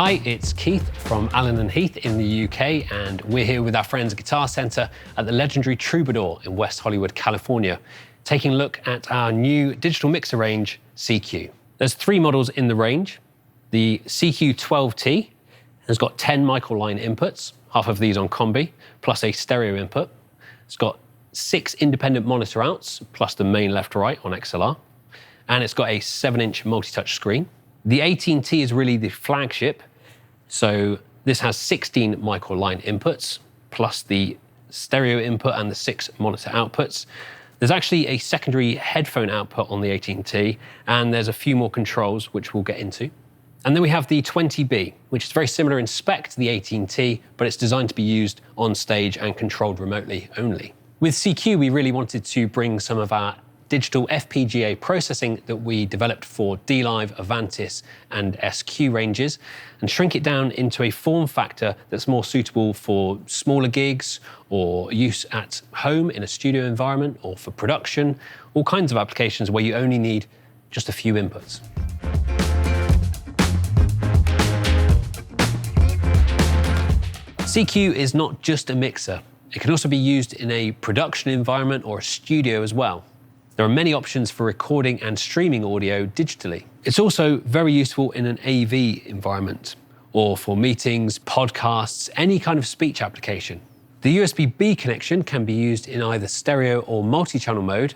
Hi, it's Keith from Allen Heath in the UK, and we're here with our friends at Guitar Center at the legendary Troubadour in West Hollywood, California, taking a look at our new digital mixer range, CQ. There's 3 models in the range. The CQ-12T has got 10 microline inputs, half of these on combi, plus a stereo input. It's got 6 independent monitor outs, plus the main left-right on XLR, and it's got a 7-inch multi-touch screen. The 18T is really the flagship, so this has 16 microline inputs, plus the stereo input and the 6 monitor outputs. There's actually a secondary headphone output on the 18T, and there's a few more controls, which we'll get into. And then we have the 20B, which is very similar in spec to the 18T, but it's designed to be used on stage and controlled remotely only. With CQ, we really wanted to bring some of our digital FPGA processing that we developed for D-Live, Avantis, and SQ ranges, and shrink it down into a form factor that's more suitable for smaller gigs or use at home in a studio environment or for production, all kinds of applications where you only need just a few inputs. CQ is not just a mixer. It can also be used in a production environment or a studio as well. There are many options for recording and streaming audio digitally. It's also very useful in an AV environment or for meetings, podcasts, any kind of speech application. The USB-B connection can be used in either stereo or multi-channel mode,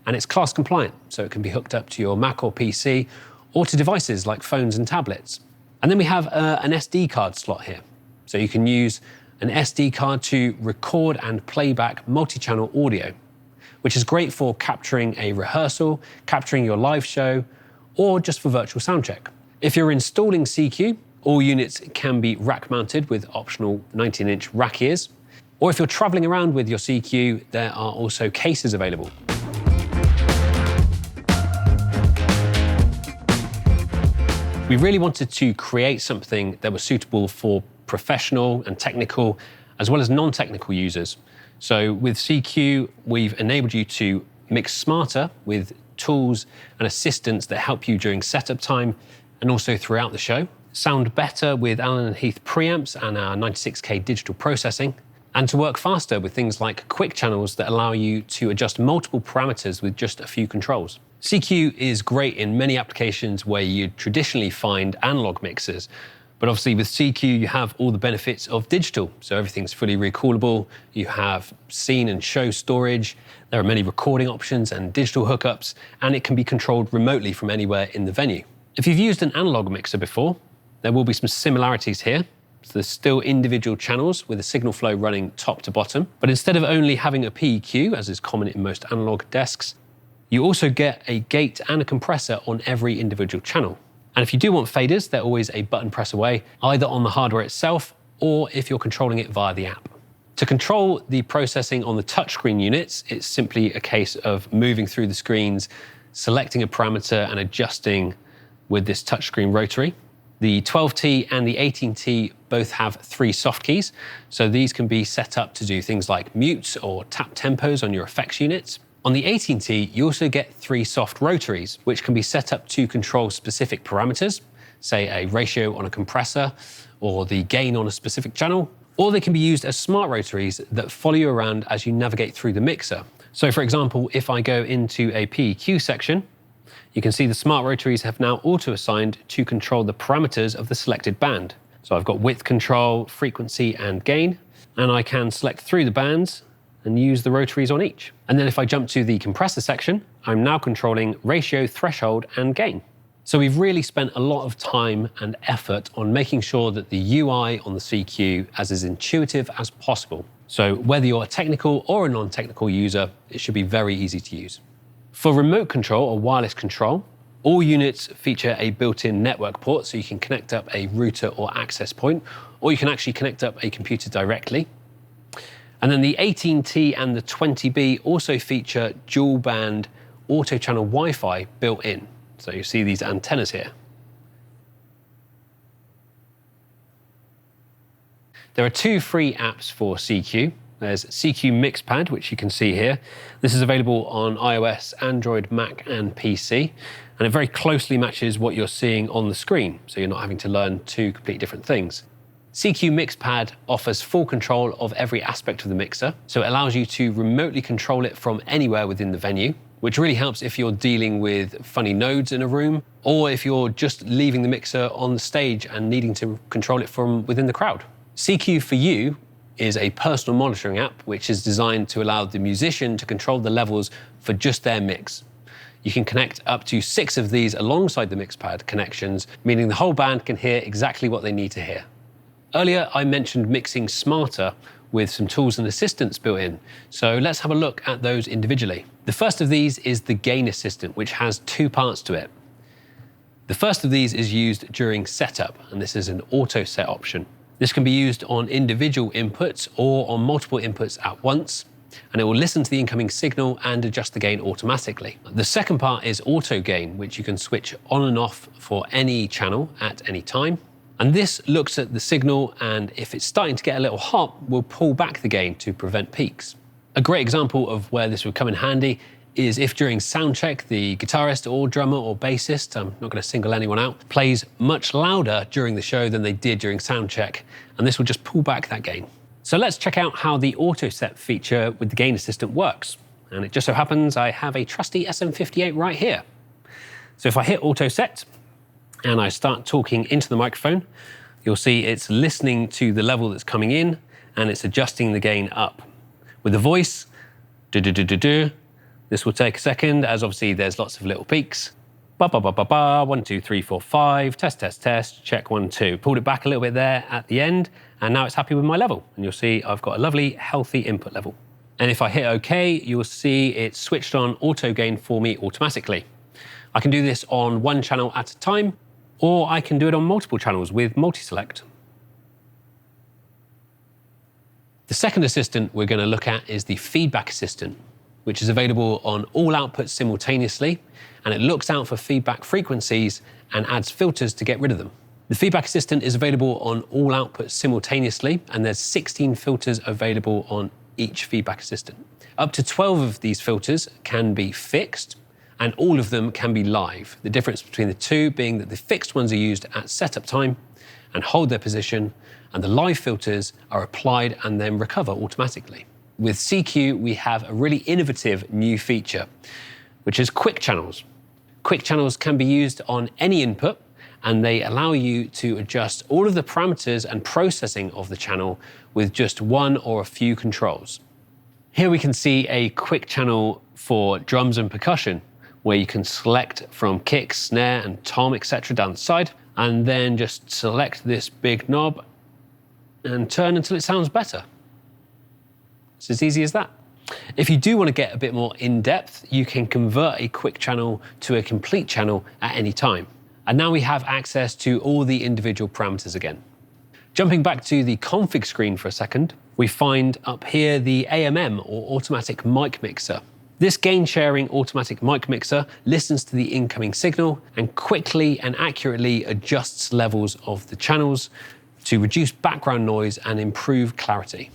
and it's class compliant, so it can be hooked up to your Mac or PC or to devices like phones and tablets. And then we have an SD card slot here. So you can use an SD card to record and playback multi-channel audio, which is great for capturing a rehearsal, capturing your live show, or just for virtual soundcheck. If you're installing CQ, all units can be rack-mounted with optional 19-inch rack ears. Or if you're traveling around with your CQ, there are also cases available. We really wanted to create something that was suitable for professional and technical, as well as non-technical users. So with CQ, we've enabled you to mix smarter with tools and assistants that help you during setup time and also throughout the show, sound better with Allen Heath preamps and our 96K digital processing, and to work faster with things like quick channels that allow you to adjust multiple parameters with just a few controls. CQ is great in many applications where you'd traditionally find analog mixers, but obviously with CQ, you have all the benefits of digital. So everything's fully recallable. You have scene and show storage. There are many recording options and digital hookups, and it can be controlled remotely from anywhere in the venue. If you've used an analog mixer before, there will be some similarities here. So there's still individual channels with a signal flow running top to bottom, but instead of only having a PEQ, as is common in most analog desks, you also get a gate and a compressor on every individual channel. And if you do want faders, they're always a button press away, either on the hardware itself or if you're controlling it via the app. To control the processing on the touchscreen units, it's simply a case of moving through the screens, selecting a parameter and adjusting with this touchscreen rotary. The 12T and the 18T both have 3 soft keys, so these can be set up to do things like mutes or tap tempos on your effects units. On the 18T, you also get 3 soft rotaries, which can be set up to control specific parameters, say a ratio on a compressor or the gain on a specific channel, or they can be used as smart rotaries that follow you around as you navigate through the mixer. So for example, if I go into a PEQ section, you can see the smart rotaries have now auto-assigned to control the parameters of the selected band. So I've got width control, frequency, and gain, and I can select through the bands and use the rotaries on each. And then if I jump to the compressor section, I'm now controlling ratio, threshold, and gain. So we've really spent a lot of time and effort on making sure that the UI on the CQ is as intuitive as possible. So whether you're a technical or a non-technical user, it should be very easy to use. For remote control or wireless control, all units feature a built-in network port, so you can connect up a router or access point, or you can actually connect up a computer directly. And then the 18T and the 20B also feature dual-band auto-channel Wi-Fi built in. So you see these antennas here. There are 2 free apps for CQ. There's CQ-MixPad, which you can see here. This is available on iOS, Android, Mac, and PC, and it very closely matches what you're seeing on the screen, so you're not having to learn two completely different things. CQ-MixPad offers full control of every aspect of the mixer, so it allows you to remotely control it from anywhere within the venue, which really helps if you're dealing with funny nodes in a room, or if you're just leaving the mixer on the stage and needing to control it from within the crowd. CQ4You is a personal monitoring app which is designed to allow the musician to control the levels for just their mix. You can connect up to 6 of these alongside the MixPad connections, meaning the whole band can hear exactly what they need to hear. Earlier, I mentioned mixing smarter with some tools and assistants built in, so let's have a look at those individually. The first of these is the gain assistant, which has 2 parts to it. The first of these is used during setup, and this is an auto set option. This can be used on individual inputs or on multiple inputs at once, and it will listen to the incoming signal and adjust the gain automatically. The second part is auto gain, which you can switch on and off for any channel at any time. And this looks at the signal, and if it's starting to get a little hot, will pull back the gain to prevent peaks. A great example of where this would come in handy is if during sound check, the guitarist or drummer or bassist, I'm not going to single anyone out, plays much louder during the show than they did during sound check, and this will just pull back that gain. So let's check out how the auto set feature with the gain assistant works. And it just so happens I have a trusty SM58 right here. So if I hit auto set and I start talking into the microphone, you'll see it's listening to the level that's coming in and it's adjusting the gain up. With the voice, this will take a second, as obviously there's lots of little peaks. Ba ba ba ba ba, 1, 2, 3, 4, 5, test, test, test, check 1, 2. Pulled it back a little bit there at the end, and now it's happy with my level. And you'll see I've got a lovely, healthy input level. And if I hit OK, you'll see it's switched on auto gain for me automatically. I can do this on 1 channel at a time, or I can do it on multiple channels with multi-select. The second assistant we're going to look at is the feedback assistant, which is available on all outputs simultaneously, and it looks out for feedback frequencies and adds filters to get rid of them. The feedback assistant is available on all outputs simultaneously, and there's 16 filters available on each feedback assistant. Up to 12 of these filters can be fixed, and all of them can be live. The difference between the two being that the fixed ones are used at setup time and hold their position, and the live filters are applied and then recover automatically. With CQ, we have a really innovative new feature, which is quick channels. Quick channels can be used on any input, and they allow you to adjust all of the parameters and processing of the channel with just 1 or a few controls. Here we can see a quick channel for drums and percussion, where you can select from kick, snare, and tom, etc. down the side, and then just select this big knob and turn until it sounds better. It's as easy as that. If you do want to get a bit more in-depth, you can convert a quick channel to a complete channel at any time. And now we have access to all the individual parameters again. Jumping back to the config screen for a second, we find up here the AMM, or automatic mic mixer. This gain-sharing automatic mic mixer listens to the incoming signal and quickly and accurately adjusts levels of the channels to reduce background noise and improve clarity.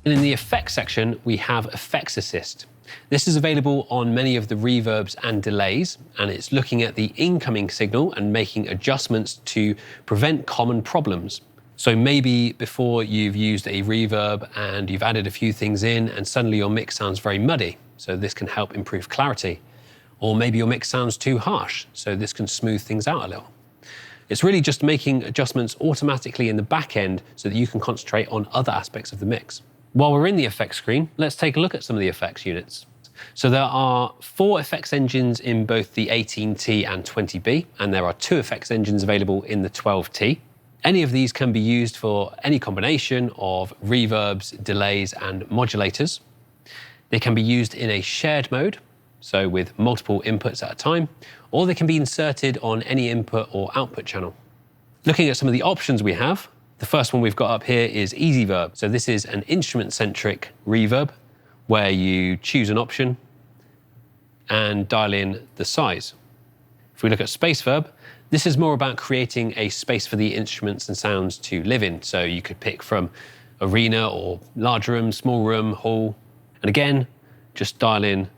And in the effects section, we have Effects Assist. This is available on many of the reverbs and delays, and it's looking at the incoming signal and making adjustments to prevent common problems. So maybe before you've used a reverb and you've added a few things in and suddenly your mix sounds very muddy, so this can help improve clarity. Or maybe your mix sounds too harsh, so this can smooth things out a little. It's really just making adjustments automatically in the back end so that you can concentrate on other aspects of the mix. While we're in the effects screen, let's take a look at some of the effects units. So there are 4 effects engines in both the 18T and 20B, and there are 2 effects engines available in the 12T. Any of these can be used for any combination of reverbs, delays, and modulators. They can be used in a shared mode, so with multiple inputs at a time, or they can be inserted on any input or output channel. Looking at some of the options we have, the first one we've got up here is Easy Verb. So this is an instrument-centric reverb where you choose an option and dial in the size. If we look at Space Verb, This is more about creating a space for the instruments and sounds to live in. So you could pick from arena or large room, small room, hall. And again, just dial in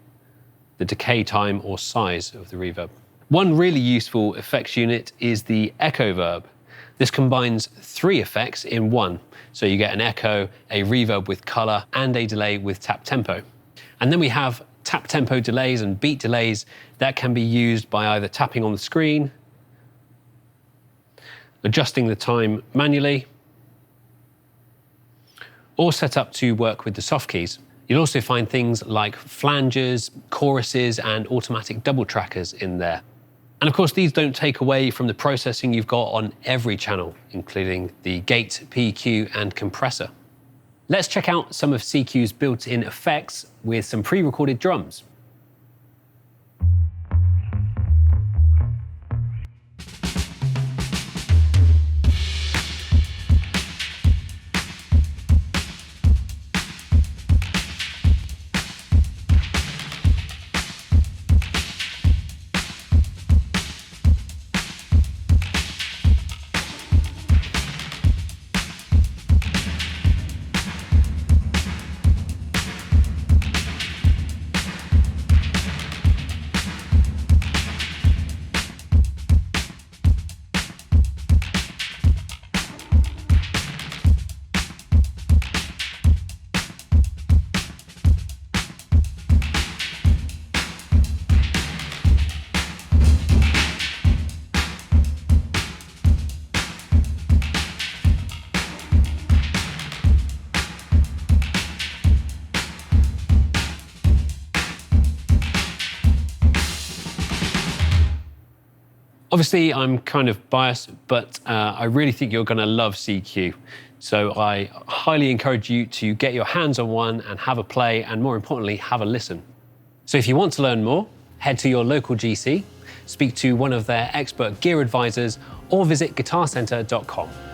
the decay time or size of the reverb. One really useful effects unit is the echo verb. This combines 3 effects in one. So you get an echo, a reverb with color, and a delay with tap tempo. And then we have tap tempo delays and beat delays that can be used by either tapping on the screen, adjusting the time manually, or set up to work with the soft keys. You'll also find things like flanges, choruses, and automatic double trackers in there. And of course, these don't take away from the processing you've got on every channel, including the gate, PQ, and compressor. Let's check out some of CQ's built-in effects with some pre-recorded drums. Obviously, I'm kind of biased, but I really think you're going to love CQ. So I highly encourage you to get your hands on one and have a play, and more importantly, have a listen. So if you want to learn more, head to your local GC, speak to one of their expert gear advisors, or visit guitarcenter.com.